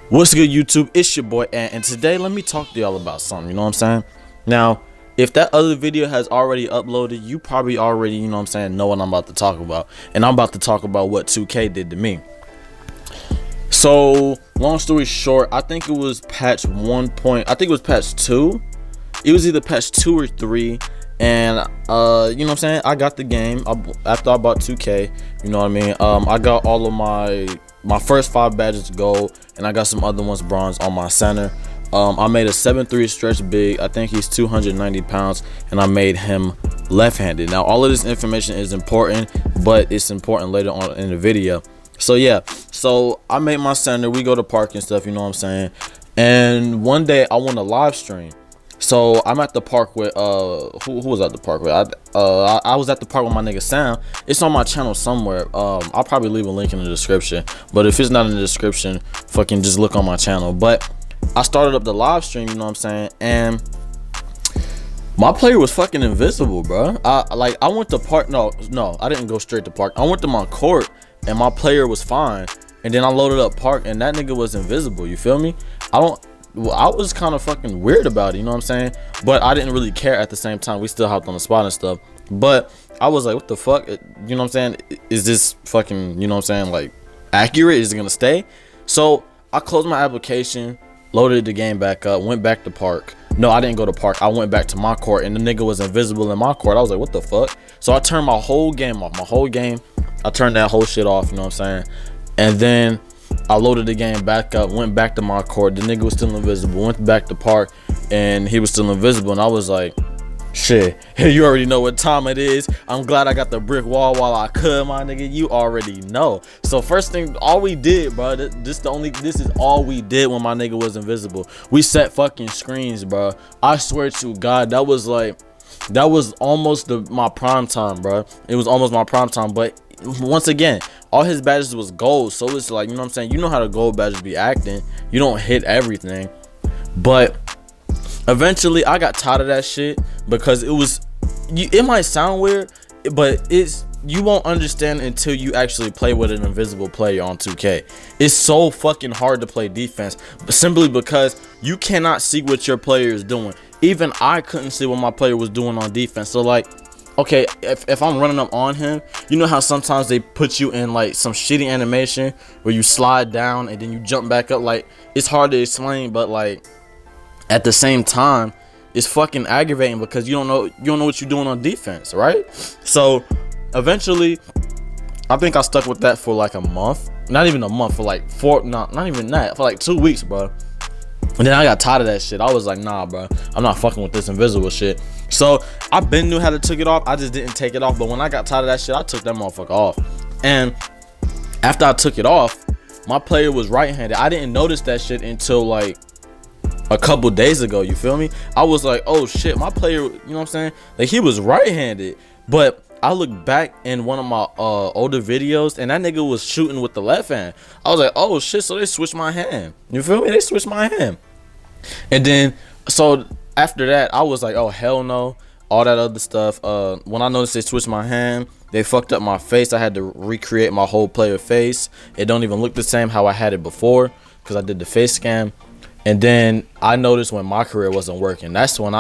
What's good, YouTube? It's your boy Ant, and today let me talk to y'all about something, you know what I'm saying? Now, if that other video has already uploaded, you probably already, you know what I'm saying, know what I'm about to talk about. And I'm about to talk about what 2K did to me. So, long story short, I think it was patch 1. I think it was patch 2. It was either patch 2 or 3. And you know what I'm saying, I got the game after I bought 2K, you know what I mean. I got all of my first 5 badges gold, and I got some other ones bronze on my center. I made a 7'3" stretch big. I think he's 290 pounds, and I made him left-handed. Now all of this information is important, but it's important later on in the video. So yeah, so I made my center, we go to park and stuff, you know what I'm saying. And one day I want to live stream. So I'm at the park with who was at the park with? I was at the park with my nigga Sam. It's on my channel somewhere. I'll probably leave a link in the description, but if it's not in the description, fucking just look on my channel. But I started up the live stream, you know what I'm saying, and my player was fucking invisible, bro. I went to park. No, I didn't go straight to park. I went to my court and my player was fine, and then I loaded up park and that nigga was invisible. You feel me? I was kind of fucking weird about it, you know what I'm saying? But I didn't really care at the same time. We still hopped on the spot and stuff. But I was like, what the fuck? You know what I'm saying? Is this fucking, you know what I'm saying, like, accurate? Is it gonna stay? So I closed my application, loaded the game back up, went back to park. No, I didn't go to park. I went back to my court and the nigga was invisible in my court. I was like, what the fuck? So I turned my whole game off. I turned that whole shit off, you know what I'm saying? And then I loaded the game back up, went back to my court. The nigga was still invisible. Went back to park and he was still invisible. And I was like, shit, you already know what time it is. I'm glad I got the brick wall while I could, my nigga. You already know. So first thing, all we did, bro, this is all we did when my nigga was invisible. We set fucking screens, bro. I swear to God, that was almost my prime time, bro. It was almost my prime time. But once again, all his badges was gold, so it's like, you know what I'm saying, you know how the gold badges be acting. You don't hit everything. But eventually I got tired of that shit because it might sound weird, but you won't understand until you actually play with an invisible player on 2K. It's so fucking hard to play defense, simply because you cannot see what your player is doing. Even I couldn't see what my player was doing on defense. So like, okay, if I'm running up on him, you know how sometimes they put you in like some shitty animation where you slide down and then you jump back up. Like, it's hard to explain, but like at the same time, it's fucking aggravating because you don't know what you're doing on defense, right? So eventually, I think I stuck with that for like a month. Not even a month, for like not even that, for like 2 weeks, bro. And then I got tired of that shit. I was like, nah, bro, I'm not fucking with this invisible shit. So I been knew how to take it off. I just didn't take it off. But when I got tired of that shit, I took that motherfucker off. And after I took it off, my player was right-handed. I didn't notice that shit until like a couple days ago. You feel me? I was like, oh shit, my player, you know what I'm saying, like, he was right-handed. But I looked back in one of my older videos and that nigga was shooting with the left hand. I was like, oh shit, so they switched my hand. You feel me? They switched my hand. And then so after that, I was like, oh hell no, all that other stuff. When I noticed they switched my hand, they fucked up my face. I had to recreate my whole player face. It don't even look the same how I had it before because I did the face scan. And then I noticed when my career wasn't working. That's when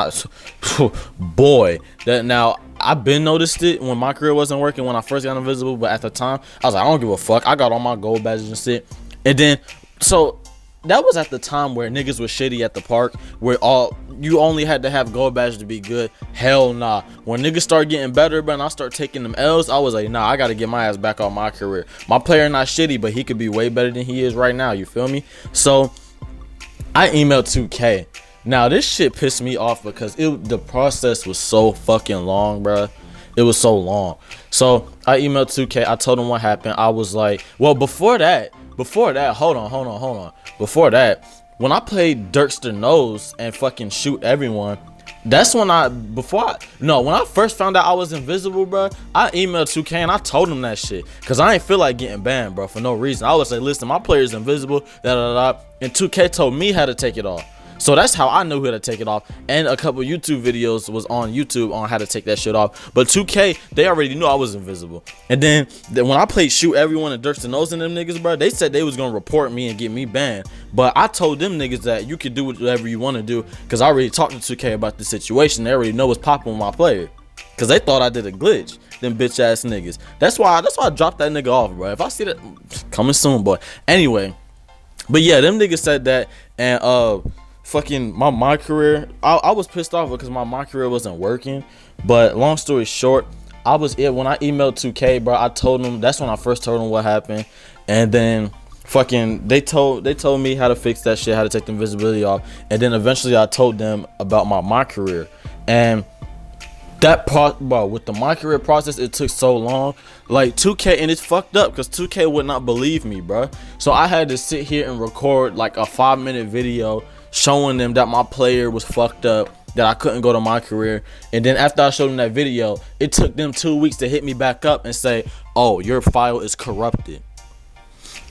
boy, that now I've been noticed it when my career wasn't working when I first got invisible. But at the time, I was like, I don't give a fuck. I got all my gold badges and shit. And then, so that was at the time where niggas was shitty at the park, where you only had to have gold badges to be good. Hell nah. When niggas start getting better, but I start taking them L's, I was like, nah, I gotta get my ass back on my career. My player not shitty, but he could be way better than he is right now. You feel me? So I emailed 2K. Now this shit pissed me off because the process was so fucking long, bro. It was so long. So I emailed 2K. I told them what happened. I was like, well, before that, hold on. Before that, when I played Dirkster Nose and fucking shoot everyone, that's when when I first found out I was invisible, bro, I emailed 2K and I told them that shit. Cause I ain't feel like getting banned, bro, for no reason. I was like, listen, my player is invisible, and 2K told me how to take it off. So that's how I knew how to take it off. And a couple YouTube videos was on YouTube on how to take that shit off. But 2K, they already knew I was invisible. And then when I played Shoot Everyone and Dirks and Nose and them niggas, bro, they said they was gonna report me and get me banned. But I told them niggas that you could do whatever you want to do, because I already talked to 2K about the situation. They already know what's popping with my player, because they thought I did a glitch. Them bitch ass niggas. That's why I dropped that nigga off, bro. If I see that, coming soon, boy. Anyway, but yeah, them niggas said that. And fucking my career, I was pissed off because my career wasn't working. But long story short, when I emailed 2K, bro, I told them, that's when I first told them what happened. And then fucking they told me how to fix that shit, how to take the invisibility off. And then eventually I told them about my career. And that bro, with the my career process, it took so long. Like 2K, and it's fucked up because 2K would not believe me, bro. So I had to sit here and record like a 5-minute video showing them that my player was fucked up, that I couldn't go to my career. And then after I showed them that video, it took them 2 weeks to hit me back up and say, oh, your file is corrupted.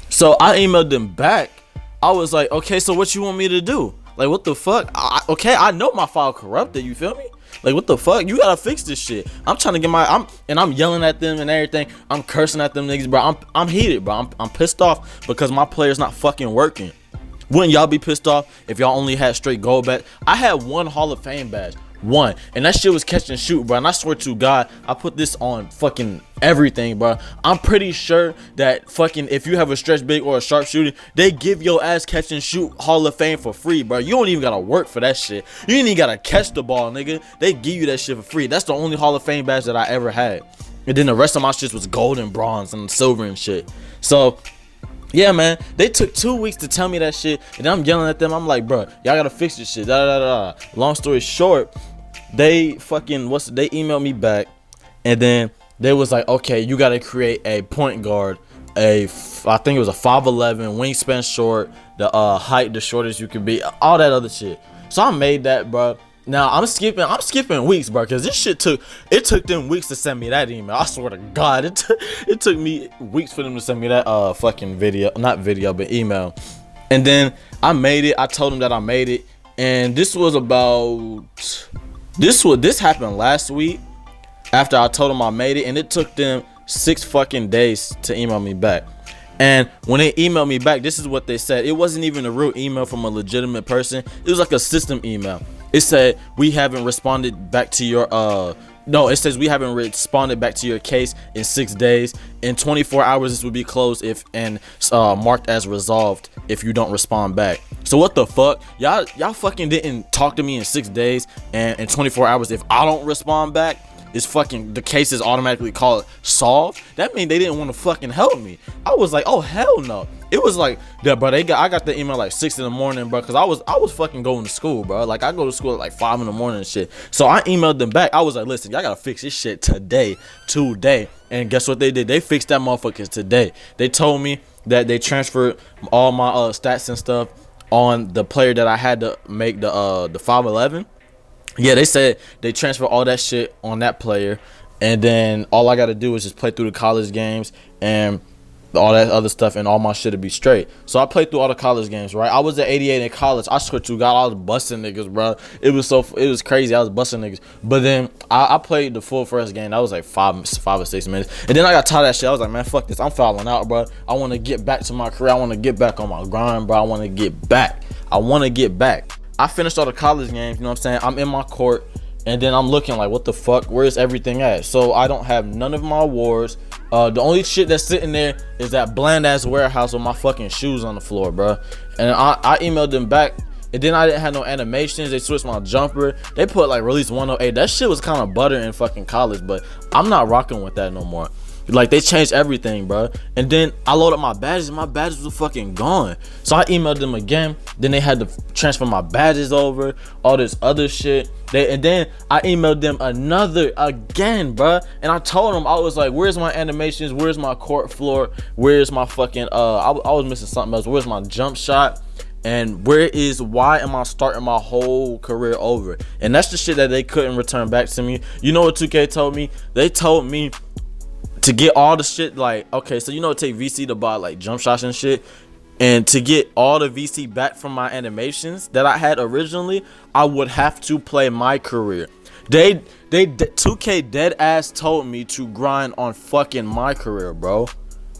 So I emailed them back. I was like, okay, so what you want me to do? Like, what the fuck? Okay, I know my file corrupted, you feel me? Like, what the fuck? You gotta fix this shit. I'm trying to get I'm yelling at them and everything. I'm cursing at them niggas, bro. I'm heated, bro. I'm pissed off because my player's not fucking working. Wouldn't y'all be pissed off if y'all only had straight gold badge? I had one Hall of Fame badge, one, and that shit was catch and shoot, bro. And I swear to God, I put this on fucking everything, bro. I'm pretty sure that fucking if you have a stretch big or a sharpshooter, they give your ass catch and shoot Hall of Fame for free, bro. You don't even gotta work for that shit. You ain't even gotta catch the ball, nigga. They give you that shit for free. That's the only Hall of Fame badge that I ever had. And then the rest of my shit was gold and bronze and silver and shit. So yeah, man, they took 2 weeks to tell me that shit, and I'm yelling at them. I'm like, bro, y'all gotta fix this shit. Long story short, they emailed me back, and then they was like, okay, you gotta create a point guard, I think it was a 5'11", wingspan short, the height the shortest you could be, all that other shit. So I made that, bro. Now I'm skipping weeks, bro, because this shit took them weeks to send me that email. I swear to God, it took me weeks for them to send me that fucking not video, but email. And then I made it. I told them that I made it, and this happened last week after I told them I made it, and it took them 6 fucking days to email me back. And when they emailed me back, this is what they said. It wasn't even a real email from a legitimate person. It was like a system email. It said, we haven't responded back to your it says we haven't responded back to your case in 6 days. In 24 hours this will be closed and marked as resolved if you don't respond back. So what the fuck? Y'all fucking didn't talk to me in 6 days, and in 24 hours if I don't respond back, is fucking the case is automatically called solved. That means they didn't want to fucking help me. I was like, oh hell no. It was like, yeah, bro, I got the email like 6 in the morning, bro, because I was fucking going to school, bro. Like I go to school at like 5 in the morning and shit. So I emailed them back. I was like, listen, y'all gotta fix this shit today. And guess what they did? They fixed that motherfucker today. They told me that they transferred all my stats and stuff on the player that I had to make the 5'11". Yeah, they said they transfer all that shit on that player, and then all I got to do is just play through the college games and all that other stuff, and all my shit to be straight. So I played through all the college games, right? I was at 88 in college. I swear to God, I was busting niggas, bro. It was crazy. I was busting niggas. But then I played the full first game. That was like 5 or 6 minutes. And then I got tired of that shit. I was like, man, fuck this. I'm fouling out, bro. I want to get back to my career. I want to get back on my grind, bro. I want to get back. I finished all the college games, you know what I'm saying? I'm in my court, and then I'm looking like, what the fuck? Where's everything at? So I don't have none of my awards. The only shit that's sitting there is that bland ass warehouse with my fucking shoes on the floor, bro. And I emailed them back, and then I didn't have no animations. They switched my jumper. They put like release 108. That shit was kind of butter in fucking college, but I'm not rocking with that no more. Like, they changed everything, bro. And then I loaded my badges, and my badges were fucking gone. So I emailed them again. Then they had to transfer my badges over, all this other shit. And then I emailed them again, bro. And I told them, I was like, where's my animations? Where's my court floor? Where's my fucking I was missing something else. Where's my jump shot? And why am I starting my whole career over? And that's the shit that they couldn't return back to me. You know what 2K told me? They told me to get all the shit, like, okay, so you know it take VC to buy like jump shots and shit. And to get all the VC back from my animations that I had originally, I would have to play my career. 2K dead ass told me to grind on fucking my career, bro.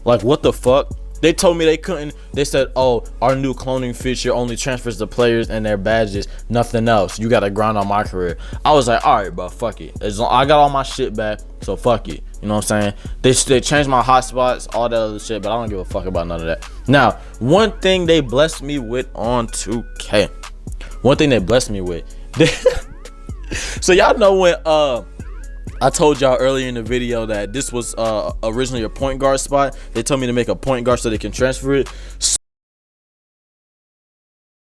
Like, what the fuck? They told me they couldn't. They said, oh, our new cloning feature only transfers the players and their badges, nothing else. You gotta grind on my career. I was like, all right, bro, fuck it. I got all my shit back, so fuck it. You know what I'm saying? They changed my hotspots, all that other shit, but I don't give a fuck about none of that. Now, one thing they blessed me with on 2K. One thing they blessed me with. So y'all know when I told y'all earlier in the video that this was originally a point guard spot. They told me to make a point guard so they can transfer it.